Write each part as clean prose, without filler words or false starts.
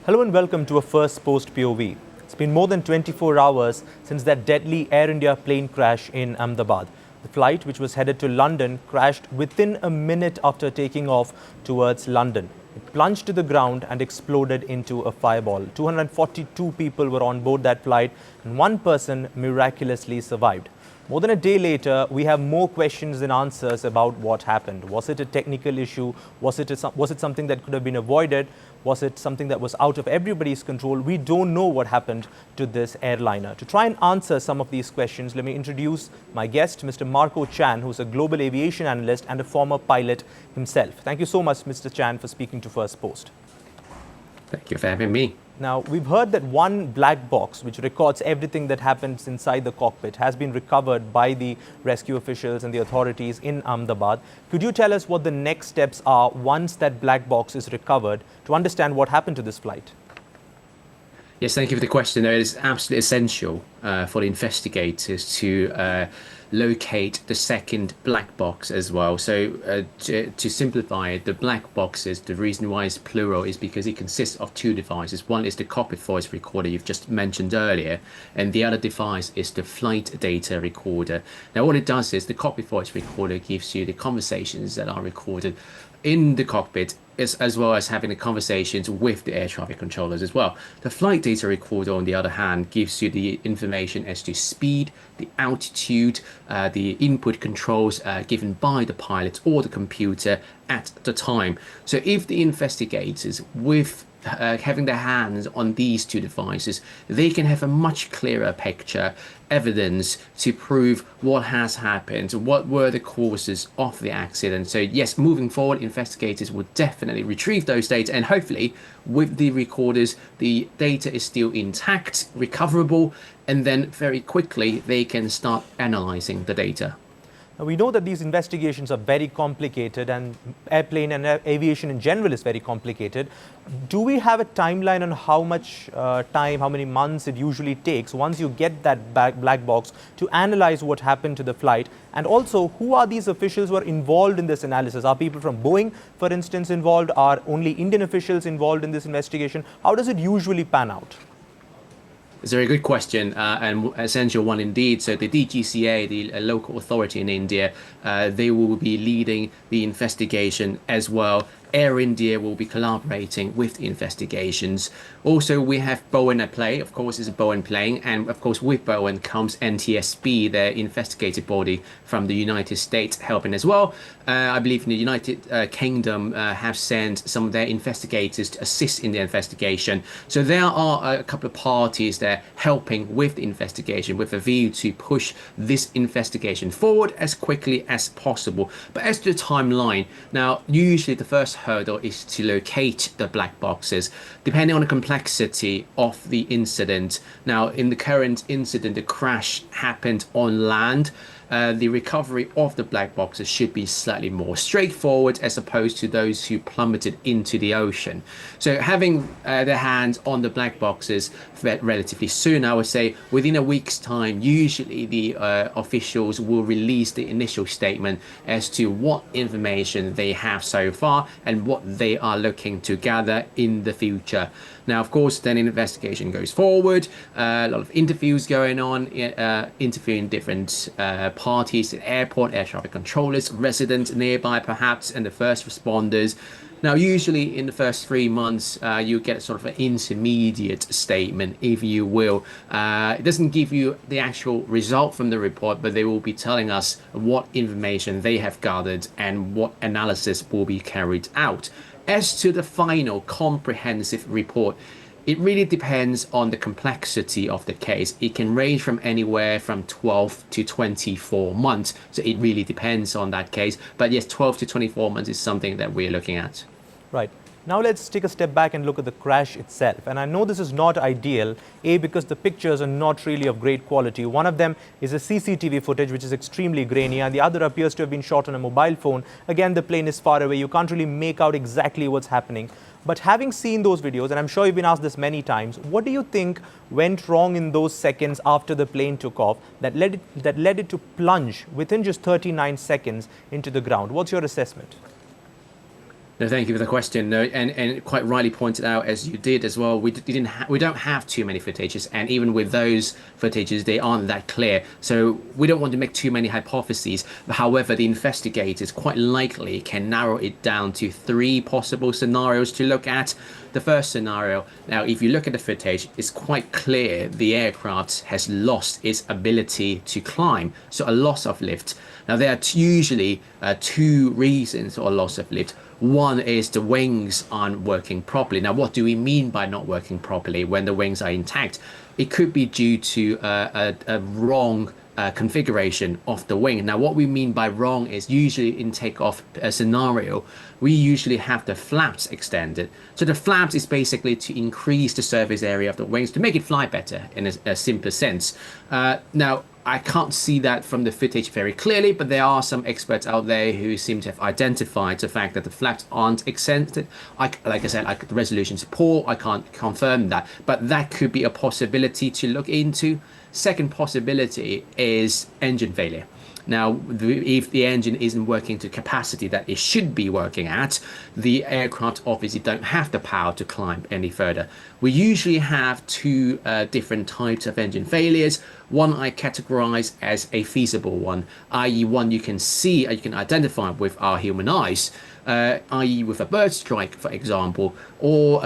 Hello and welcome to a Firstpost POV. It's been more than 24 hours since that deadly Air India plane crash in Ahmedabad. The flight, which was headed to London, crashed within a minute after taking off towards London. It plunged to the ground and exploded into a fireball. 242 people were on board that flight and one person miraculously survived. More than a day later, we have more questions than answers about what happened. Was it a technical issue? Was it something that could have been avoided? Was it something that was out of everybody's control? We don't know what happened to this airliner. To try and answer some of these questions, let me introduce my guest, Mr. Marco Chan, who's a global aviation analyst and a former pilot himself. Thank you so much, Mr. Chan, for speaking to Firstpost. Thank you for having me. Now, we've heard that one black box, which records everything that happens inside the cockpit, has been recovered by the rescue officials and the authorities in Ahmedabad. Could you tell us what the next steps are once that black box is recovered to understand what happened to this flight? Yes, thank you for the question. It is absolutely essential for the investigators to locate the second black box as well. So to simplify it, the black boxes, the reason why it's plural is because it consists of two devices. One is the cockpit voice recorder you've just mentioned earlier, and the other device is the flight data recorder. Now, what it does is the cockpit voice recorder gives you the conversations that are recorded in the cockpit, as well as having the conversations with the air traffic controllers as well. The flight data recorder, on the other hand, gives you the information as to speed, the altitude, the input controls given by the pilot or the computer at the time. So if the investigators, with having their hands on these two devices, they can have a much clearer picture, evidence to prove what has happened, what were the causes of the accident. So yes, moving forward, investigators will definitely retrieve those data, and hopefully with the recorders, the data is still intact, recoverable, and then very quickly they can start analyzing the data. Now, we know that these investigations are very complicated and airplane and aviation in general is very complicated. Do we have a timeline on how much time, how many months it usually takes once you get that black box to analyze what happened to the flight? And also, who are these officials who are involved in this analysis? Are people from Boeing, for instance, involved? Are only Indian officials involved in this investigation? How does it usually pan out? It's a very good question and essential one indeed. So the DGCA, the local authority in India, they will be leading the investigation as well. Air India will be collaborating with the investigations. Also, we have Boeing at play. Of course, it's a Boeing plane. And of course, with Boeing comes NTSB, their investigative body from the United States, helping as well. I believe in the United Kingdom have sent some of their investigators to assist in the investigation. So there are a couple of parties there helping with the investigation with a view to push this investigation forward as quickly as possible. But as to the timeline, now, usually the first hurdle is to locate the black boxes, depending on the complexity of the incident. Now, in the current incident, the crash happened on land. The recovery of the black boxes should be slightly more straightforward as opposed to those who plummeted into the ocean. So having their hands on the black boxes relatively soon, I would say within a week's time, usually the officials will release the initial statement as to what information they have so far and what they are looking to gather in the future. Now, of course, then an investigation goes forward, a lot of interviews going on, interviewing different parties at airport, air traffic controllers, residents nearby perhaps, and the first responders. Now, usually in the first 3 months, you get sort of an intermediate statement, if you will. It doesn't give you the actual result from the report, but they will be telling us what information they have gathered and what analysis will be carried out. As to the final comprehensive report, it really depends on the complexity of the case. It can range from anywhere from 12 to 24 months. So it really depends on that case. But yes, 12 to 24 months is something that we're looking at. Right. Now let's take a step back and look at the crash itself. And I know this is not ideal, because the pictures are not really of great quality. One of them is a CCTV footage, which is extremely grainy, and the other appears to have been shot on a mobile phone. Again, the plane is far away. You can't really make out exactly what's happening. But having seen those videos, and I'm sure you've been asked this many times, what do you think went wrong in those seconds after the plane took off that led it to plunge within just 39 seconds into the ground? What's your assessment? No, thank you for the question. No, and quite rightly pointed out as you did as well. We don't have too many footages, and even with those footages, they aren't that clear. So we don't want to make too many hypotheses. However, the investigators quite likely can narrow it down to three possible scenarios to look at. The first scenario, now, if you look at the footage, it's quite clear the aircraft has lost its ability to climb, so a loss of lift. Now, there are usually two reasons for a loss of lift. One is the wings aren't working properly. Now, what do we mean by not working properly when the wings are intact? It could be due to a wrong configuration of the wing. Now, what we mean by wrong is usually in takeoff scenario, we usually have the flaps extended. So the flaps is basically to increase the surface area of the wings to make it fly better in a simple sense. Now, I can't see that from the footage very clearly, but there are some experts out there who seem to have identified the fact that the flaps aren't extended. Like I said, the resolution's poor. I can't confirm that, but that could be a possibility to look into. Second possibility is engine failure. Now, if the engine isn't working to capacity that it should be working at, the aircraft obviously don't have the power to climb any further. We usually have two different types of engine failures. One I categorize as a feasible one, i.e. one you can see, you can identify with our human eyes, i.e. with a bird strike, for example, or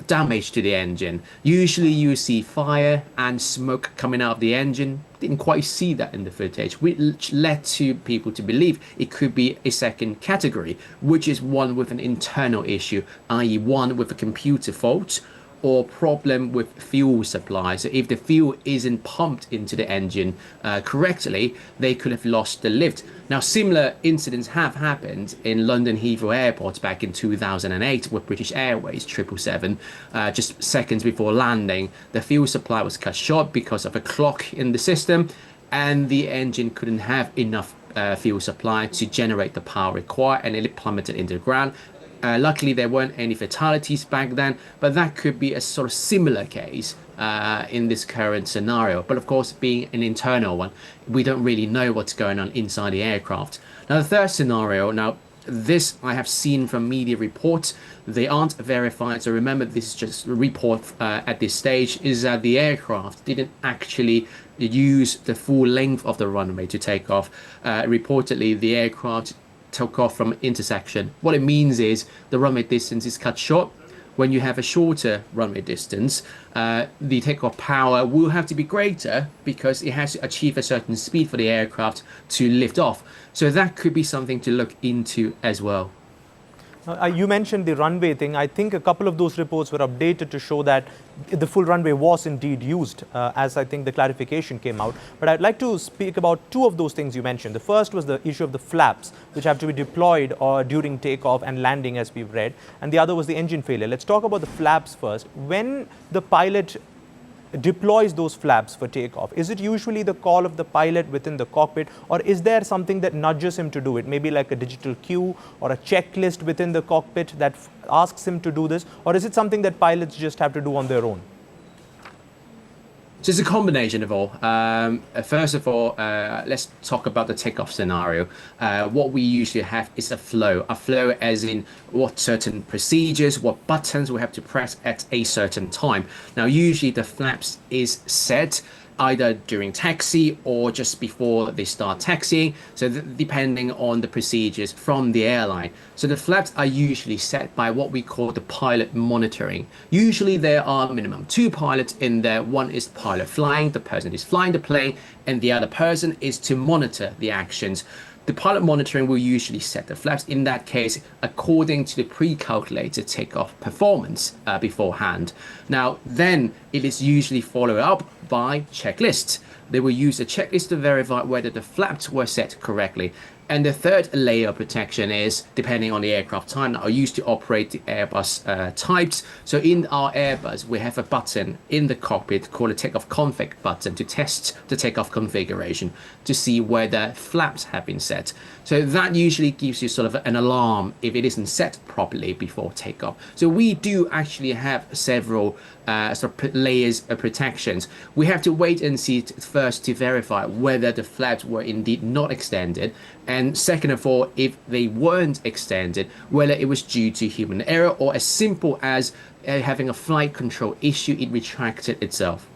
damage to the engine. Usually you see fire and smoke coming out of the engine. Didn't quite see that in the footage, which led to people to believe it could be a second category, which is one with an internal issue, i.e. one with a computer fault or problem with fuel supply. So if the fuel isn't pumped into the engine correctly, they could have lost the lift. Now, similar incidents have happened in London Heathrow Airport back in 2008 with British Airways 777. Just seconds before landing, the fuel supply was cut short because of a clock in the system, and the engine couldn't have enough fuel supply to generate the power required, and it plummeted into the ground. Luckily, there weren't any fatalities back then, but that could be a sort of similar case in this current scenario. But of course, being an internal one, we don't really know what's going on inside the aircraft. Now, the third scenario, now, this I have seen from media reports. They aren't verified. So remember, this is just a report at this stage, is that the aircraft didn't actually use the full length of the runway to take off. Reportedly, the aircraft took off from intersection. What it means is the runway distance is cut short. When you have a shorter runway distance, the takeoff power will have to be greater because it has to achieve a certain speed for the aircraft to lift off. So that could be something to look into as well. You mentioned the runway thing. I think a couple of those reports were updated to show that the full runway was indeed used, as I think the clarification came out. But I'd like to speak about two of those things you mentioned. The first was the issue of the flaps, which have to be deployed during takeoff and landing, as we've read. And the other was the engine failure. Let's talk about the flaps first. When the pilot deploys those flaps for takeoff, is it usually the call of the pilot within the cockpit, or is there something that nudges him to do it? Maybe like a digital cue or a checklist within the cockpit that asks him to do this, or is it something that pilots just have to do on their own? So it's a combination of all. First of all, let's talk about the takeoff scenario. What we usually have is a flow as in what certain procedures, what buttons we have to press at a certain time. Now, usually the flaps is set either during taxi or just before they start taxiing. So depending on the procedures from the airline. So the flaps are usually set by what we call the pilot monitoring. Usually there are minimum two pilots in there. One is the pilot flying, the person is flying the plane, and the other person is to monitor the actions. The pilot monitoring will usually set the flaps, in that case, according to the pre-calculated takeoff performance beforehand. Now, then it is usually followed up by checklists. They will use a checklist to verify whether the flaps were set correctly. And the third layer of protection is, depending on the aircraft type, are used to operate the Airbus types. So in our Airbus, we have a button in the cockpit called a takeoff config button to test the takeoff configuration to see whether flaps have been set. So that usually gives you sort of an alarm if it isn't set properly before takeoff. So we do actually have several sort of layers of protections. We have to wait and see first to verify whether the flaps were indeed not extended, and And second of all, if they weren't extended, whether it was due to human error or as simple as having a flight control issue, it retracted itself.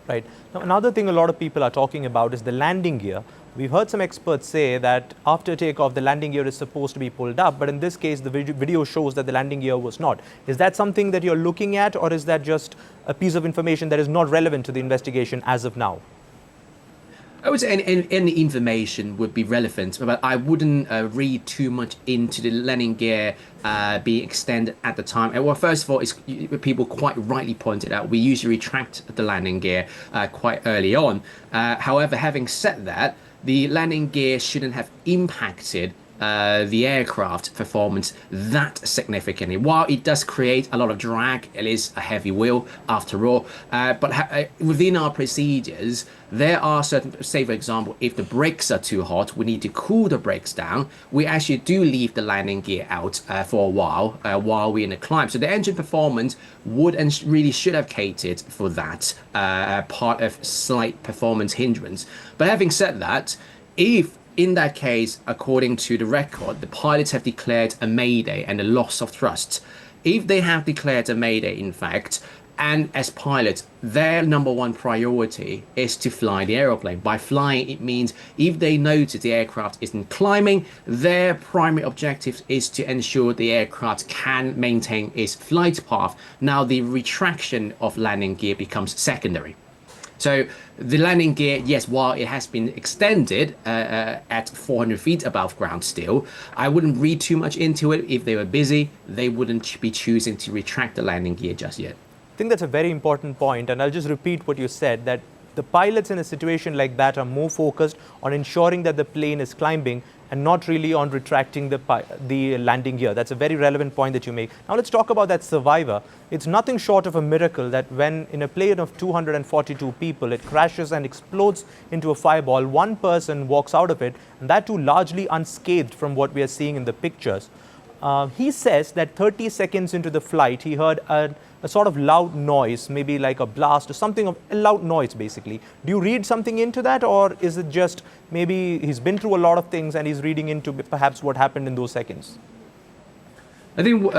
Right. Now, another thing a lot of people are talking about is the landing gear. We've heard some experts say that after takeoff, the landing gear is supposed to be pulled up, but in this case, the video shows that the landing gear was not. Is that something that you're looking at, or is that just a piece of information that is not relevant to the investigation as of now? I would say any information would be relevant, but I wouldn't read too much into the landing gear being extended at the time. And well, first of all, people quite rightly pointed out, we usually retract the landing gear quite early on. However, having said that, the landing gear shouldn't have impacted the aircraft performance that significantly. While it does create a lot of drag, it is a heavy wheel after all. But within our procedures, there are certain, say for example, if the brakes are too hot, we need to cool the brakes down. We actually do leave the landing gear out for a while we're in a climb. So the engine performance would and really should have catered for that part of slight performance hindrance. But having said that, if in that case, according to the record, the pilots have declared a mayday and a loss of thrust. If they have declared a mayday, in fact, and as pilots, their number one priority is to fly the aeroplane. By flying, it means if they notice the aircraft isn't climbing, their primary objective is to ensure the aircraft can maintain its flight path. Now, the retraction of landing gear becomes secondary. So the landing gear, yes, while it has been extended at 400 feet above ground still, I wouldn't read too much into it. If they were busy, they wouldn't be choosing to retract the landing gear just yet. I think that's a very important point, and I'll just repeat what you said, that the pilots in a situation like that are more focused on ensuring that the plane is climbing and not really on retracting the landing gear. That's a very relevant point that you make. Now let's talk about that survivor. It's nothing short of a miracle that when in a plane of 242 people, it crashes and explodes into a fireball, one person walks out of it, and that too largely unscathed from what we are seeing in the pictures. He says that 30 seconds into the flight, he heard a sort of loud noise, maybe like a blast or something of a loud noise, basically. Do you read something into that, or is it just maybe he's been through a lot of things and he's reading into perhaps what happened in those seconds? I think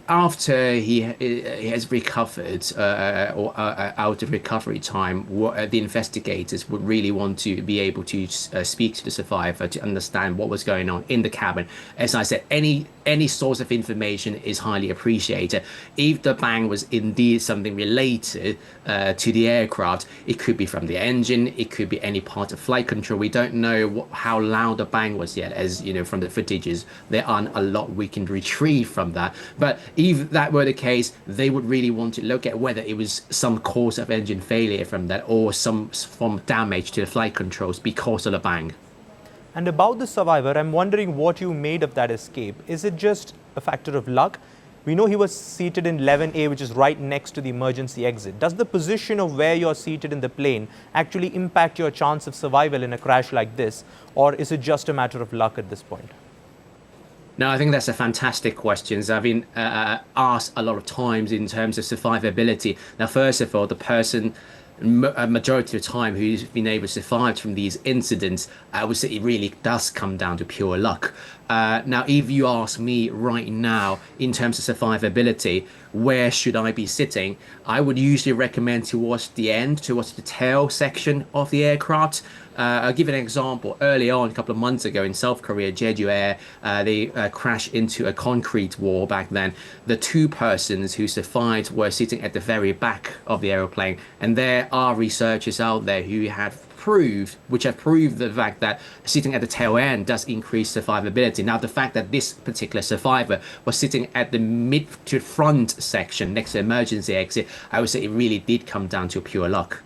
after he has recovered or out of recovery time, the investigators would really want to be able to speak to the survivor to understand what was going on in the cabin. As I said, any source of information is highly appreciated. If the bang was indeed something related to the aircraft, it could be from the engine, it could be any part of flight control. We don't know how loud the bang was yet, as you know from the footages. There aren't a lot we can retrieve from that. But if that were the case, they would really want to look at whether it was some cause of engine failure from that or some form of damage to the flight controls because of the bang. And about the survivor, I'm wondering what you made of that escape. Is it just a factor of luck? We know he was seated in 11A, which is right next to the emergency exit. Does the position of where you're seated in the plane actually impact your chance of survival in a crash like this? Or is it just a matter of luck at this point? No, I think that's a fantastic question. I've been asked a lot of times in terms of survivability. Now, first of all, the person, a majority of the time, who's been able to survive from these incidents, I would say it really does come down to pure luck. Now, if you ask me right now, in terms of survivability, where should I be sitting? I would usually recommend towards the end, towards the tail section of the aircraft. I'll give an example. Early on, a couple of months ago in South Korea, Jeju Air, they crashed into a concrete wall back then. The two persons who survived were sitting at the very back of the aeroplane. And there are researchers out there who have proved the fact that sitting at the tail end does increase survivability. Now, the fact that this particular survivor was sitting at the mid to front section next to the emergency exit, I would say it really did come down to pure luck.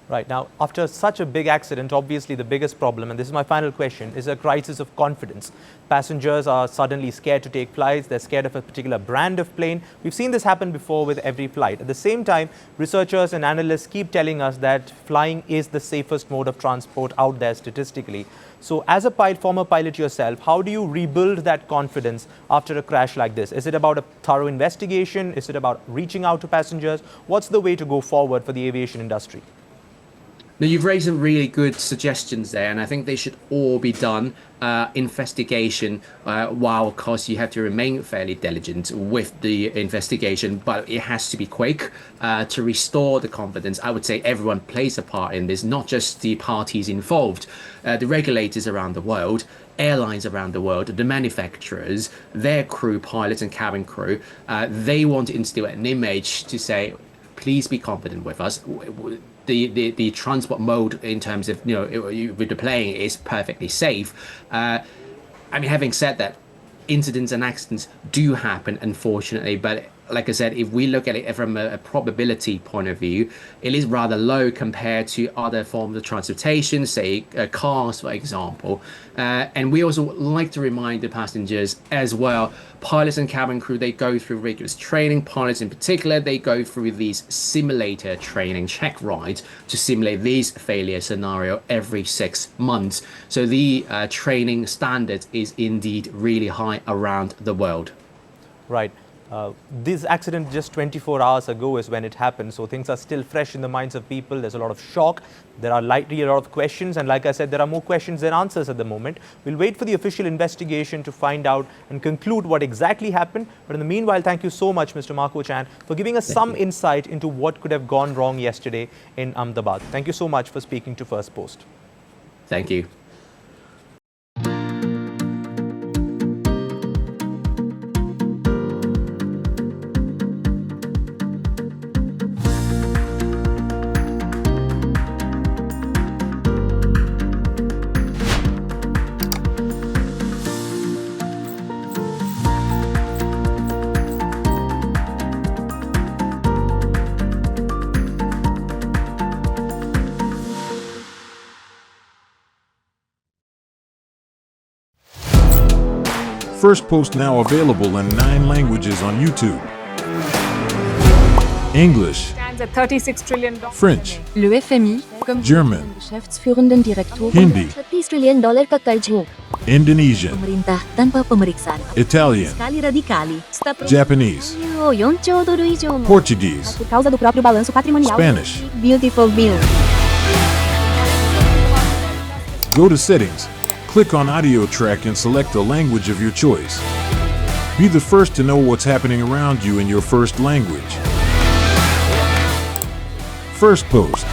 Right. Now, after such a big accident, obviously the biggest problem, and this is my final question, is a crisis of confidence. Passengers are suddenly scared to take flights. They're scared of a particular brand of plane. We've seen this happen before with every flight. At the same time, researchers and analysts keep telling us that flying is the safest mode of transport out there statistically. So as a former pilot yourself, how do you rebuild that confidence after a crash like this? Is it about a thorough investigation? Is it about reaching out to passengers? What's the way to go forward for the aviation industry? Now, you've raised some really good suggestions there, and I think they should all be done. Investigation, while of course you have to remain fairly diligent with the investigation, but it has to be quick to restore the confidence. I would say everyone plays a part in this, not just the parties involved, the regulators around the world, airlines around the world, the manufacturers, their crew, pilots and cabin crew. They want to instill an image to say, please be confident with us. The transport mode in terms of with the plane is perfectly safe. I mean, having said that, incidents and accidents do happen, unfortunately, but like I said, if we look at it from a probability point of view, it is rather low compared to other forms of transportation, say cars, for example. And we also like to remind the passengers as well, pilots and cabin crew, they go through rigorous training. Pilots in particular, they go through these simulator training check rides to simulate these failure scenario every 6 months. So the training standard is indeed really high around the world. Right. This accident just 24 hours ago is when it happened, so things are still fresh in the minds of people. There's a lot of shock. There are likely a lot of questions, and like I said, there are more questions than answers at the moment. We'll wait for the official investigation to find out and conclude what exactly happened. But in the meanwhile, thank you so much, Mr. Marco Chan, for giving us some insight into what could have gone wrong yesterday in Ahmedabad. Thank you so much for speaking to First Post. Thank you. First Post now available in 9 languages on YouTube. English, Stands at $36 trillion. French, Le FMI, comme German, Geschäftsführenden Direktor, Hindi, $30 trillion ka kaiju. Indonesian, Pemerintah tanpa pemeriksaan. Italian, Sekali radikali. Japanese, 4兆ドル以上も Portuguese, por causa do próprio balanço patrimonial. Spanish. Beautiful bill. Go to Settings, click on Audio Track and select a language of your choice. Be the first to know what's happening around you in your first language. First Post.